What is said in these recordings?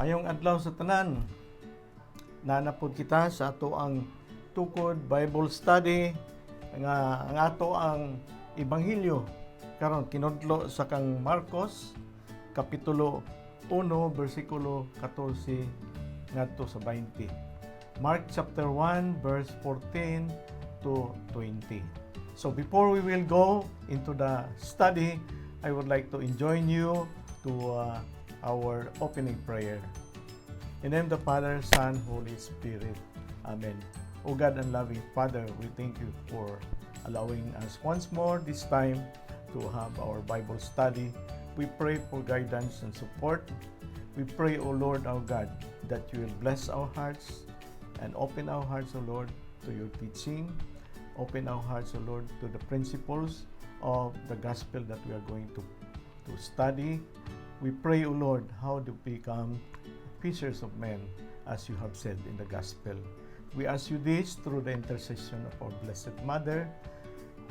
Ayong adlaw sa tanan, nanapod kita sa ato ang Tukod Bible Study nga ang ato ang Ebanghelyo karon kinudlo sa kang Marcos kapitulo 1 bersikulo 14 ngadto sa 20. Mark chapter 1 verse 14 to 20. So before we will go into the study, I would like to join you to our opening prayer. In the name of the Father, Son, Holy Spirit. Amen. O God and loving Father, we thank you for allowing us once more this time to have our Bible study. We pray for guidance and support. We pray, O Lord our God, that you will bless our hearts and open our hearts, O Lord, to your teaching. Open our hearts, O Lord, to the principles of the gospel that we are going to study. We pray, O Lord, how to become fishers of men, as you have said in the gospel. We ask you this through the intercession of our Blessed Mother,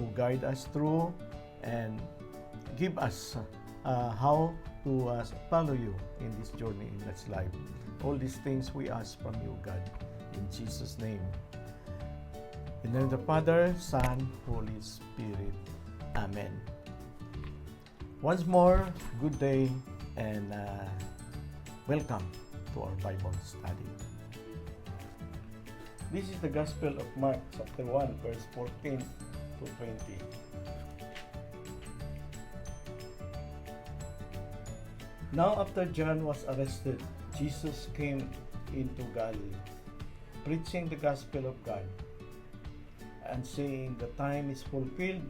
who guide us through and give us how to follow you in this journey in this life. All these things we ask from you, God, in Jesus' name. In the name of the Father, Son, Holy Spirit. Amen. Once more, good day and welcome to our Bible study. This is the Gospel of Mark, chapter 1, verse 14 to 20. Now after John was arrested, Jesus came into Galilee, preaching the gospel of God, and saying, the time is fulfilled,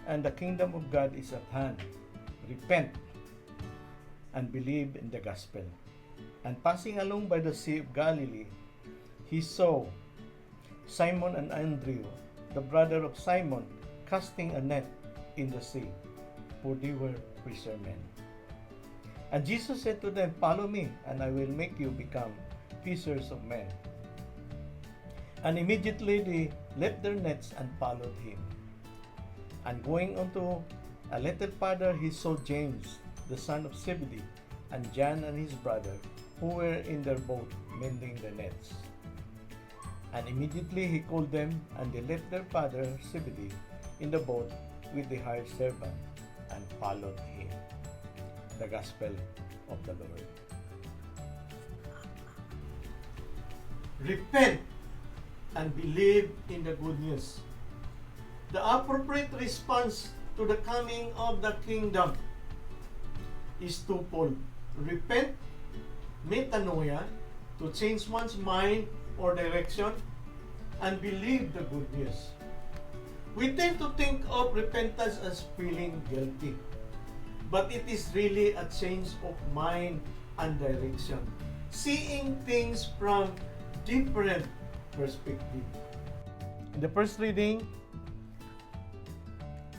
and the kingdom of God is at hand. Repent and believe in the gospel. And passing along by the Sea of Galilee, he saw Simon and Andrew, the brother of Simon, casting a net in the sea, for they were fishermen. And Jesus said to them, follow me, and I will make you become fishers of men. And immediately they left their nets and followed him. And going on to a little farther, he saw James, the son of Zebedee, and John and his brother, who were in their boat mending the nets. And immediately he called them, and they left their father Zebedee in the boat with the hired servant, and followed him. The Gospel of the Lord. Repent and believe in the good news. The appropriate response to the coming of the kingdom is twofold. Repent, metanoia, to change one's mind or direction, and believe the good news. We tend to think of repentance as feeling guilty, but it is really a change of mind and direction, seeing things from different perspective. In the first reading,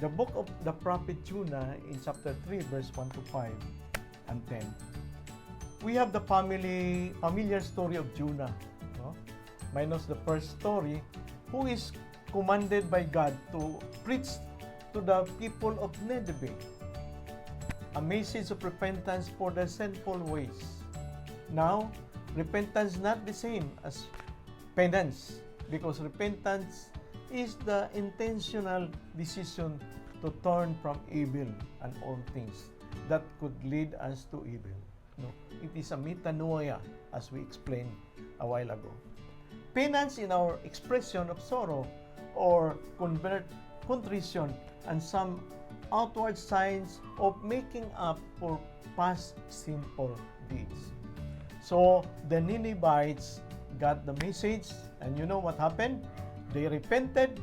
the book of the prophet Jonah in chapter 3 verse 1 to 5 and 10, we have the familiar story of Jonah, no? Minus the first story, who is commanded by God to preach to the people of Nineveh a message of repentance for their sinful ways. Now, repentance is not the same as penance, because repentance is the intentional decision to turn from evil and all things that could lead us to evil. No, it is a metanoia, as we explained a while ago. Penance in our expression of sorrow or contrition and some outward signs of making up for past sinful deeds. So the Ninevites got the message, and you know what happened? They repented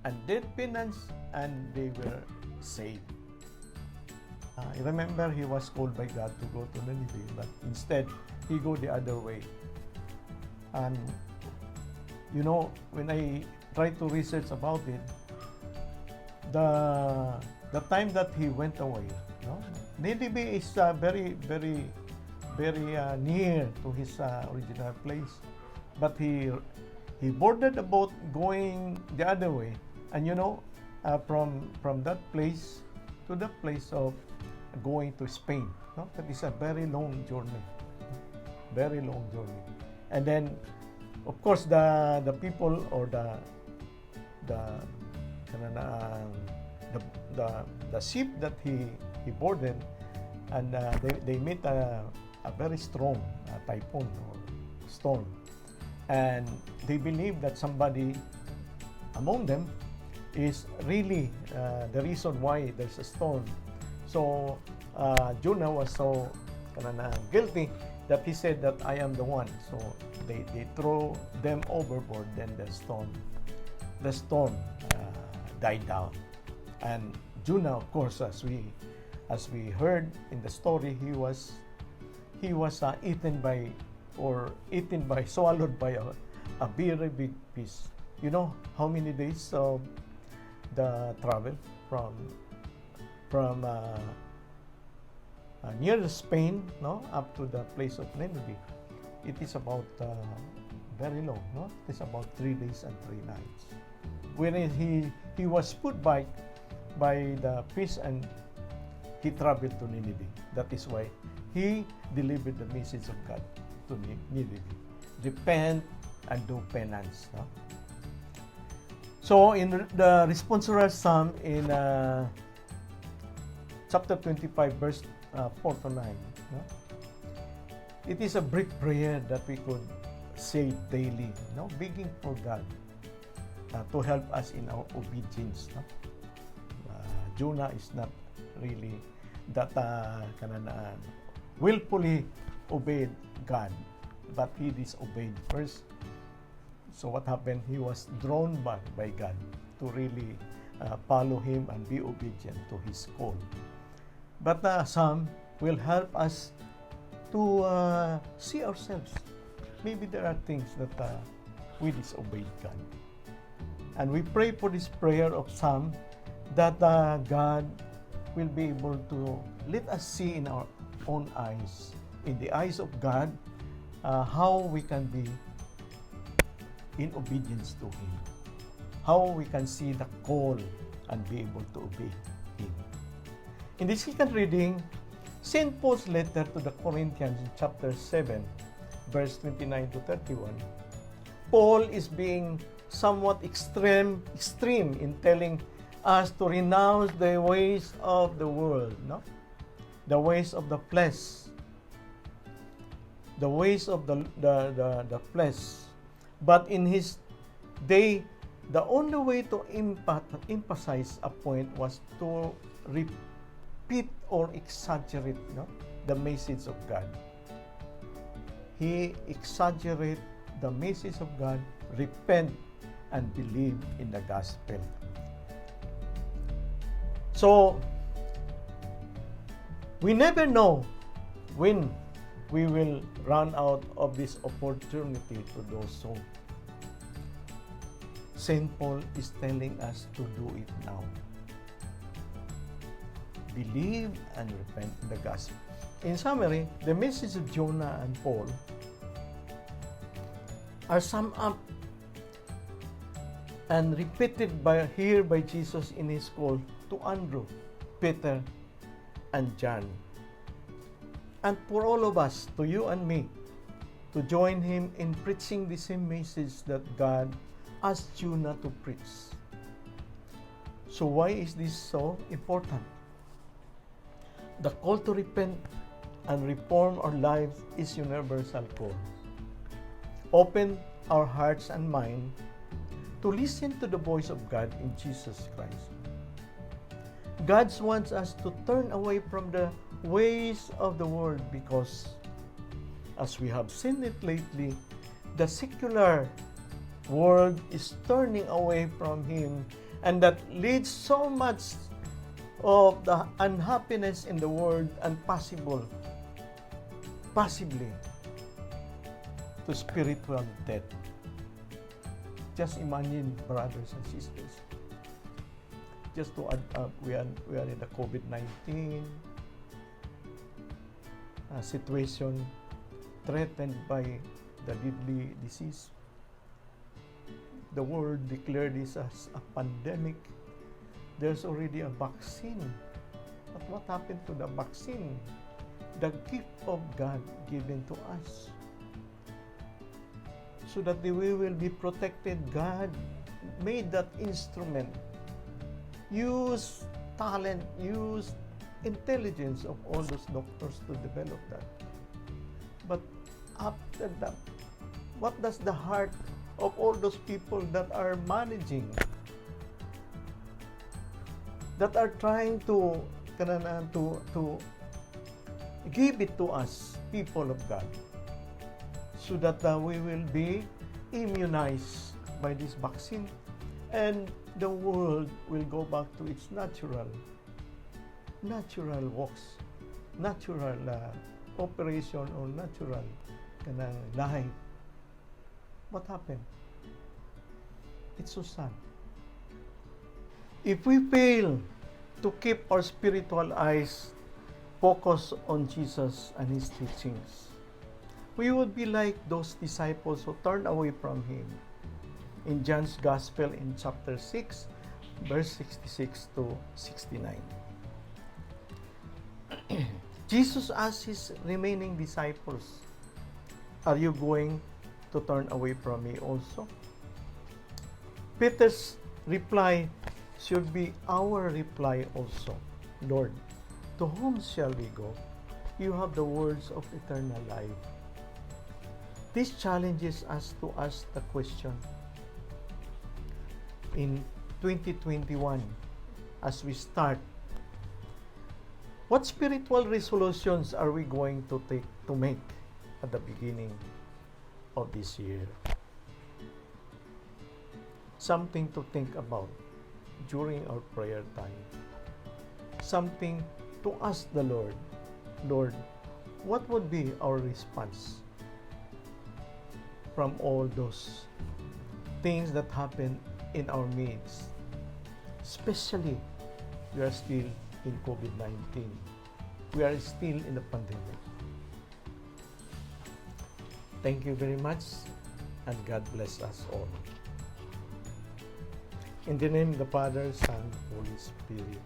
and did penance, and they were saved. I remember he was called by God to go to Nineveh, but instead he go the other way. And you know, when I tried to research about it, the time that he went away, no? Nineveh is very near to his original place, but he boarded the boat going the other way, and you know, from that place to the place of going to Spain, no? That is a very long journey. very long journey. And then, of course, the people or the ship that he boarded, and they met a very strong typhoon or storm, and they believe that somebody among them is really the reason why there's a storm. So Jonah was so guilty that he said that I am the one. So they throw them overboard. Then the storm died down. And Jonah, of course, as we heard in the story, he was swallowed by a very big fish. You know how many days of the travel from near Spain, no, up to the place of Nineveh? It is about very long, no? It is about 3 days and 3 nights. When he was put by the fish, and he traveled to Nineveh. That is why he delivered the message of God to Nineveh. Repent and do penance. No? So in the responsorial psalm in chapter 25, verse 4 to 9, no? It is a brief prayer that we could say daily, no? Begging for God to help us in our obedience. No? Jonah is not really that willfully obeyed God, but he disobeyed first. So what happened? He was drawn back by God to really follow him and be obedient to his call. But some will help us to see ourselves. Maybe there are things that we disobeyed God. And we pray for this prayer of Psalm that God will be able to let us see in our own eyes, in the eyes of God, how we can be in obedience to Him, how we can see the call and be able to obey Him. In the second reading, St. Paul's letter to the Corinthians in chapter 7, verse 29 to 31, Paul is being somewhat extreme in telling us to renounce the ways of the world, no? The ways of the flesh, the ways of the flesh. But in his day, the only way to emphasize a point was to repeat or exaggerate, no, the message of God. He exaggerated the message of God, repent and believe in the gospel. So, we never know when we will run out of this opportunity to do so. St. Paul is telling us to do it now. Believe and repent in the gospel. In summary, the message of Jonah and Paul are summed up and repeated here by Jesus in his call to Andrew, Peter, and John. And for all of us, to you and me, to join him in preaching the same message that God asked Jonah to preach. So why is this so important? The call to repent and reform our lives is universal call. Open our hearts and mind to listen to the voice of God in Jesus Christ. God wants us to turn away from the ways of the world because, as we have seen it lately, the secular world is turning away from Him, and that leads so much of the unhappiness in the world and possibly to spiritual death. Just imagine, brothers and sisters, just to add up, we are in the COVID-19 situation, threatened by the deadly disease. The world declared this as a pandemic. There's already a vaccine. But what happened to the vaccine? The gift of God given to us. so that we will be protected. God made that instrument. Use talent, use intelligence of all those doctors to develop that. But after that, what does the heart of all those people that are managing, that are trying to give it to us, people of God, so that we will be immunized by this vaccine, and the world will go back to its natural walks, natural operation, or natural life. What happened? It's so sad. If we fail to keep our spiritual eyes focused on Jesus and His teachings, we would be like those disciples who turned away from Him. In John's Gospel in chapter 6, verse 66 to 69. Jesus asked His remaining disciples, "Are you going to turn away from me also?" Peter's reply should be our reply also. "Lord, to whom shall we go? You have the words of eternal life." This challenges us to ask the question in 2021 as we start. What spiritual resolutions are we going to make at the beginning of this year? Something to think about during our prayer time. Something to ask the Lord, "Lord, what would be our response from all those things that happen in our midst?" Especially, we are still in COVID-19. We are still in the pandemic. Thank you very much, and God bless us all. In the name of the Father, Son, Holy Spirit.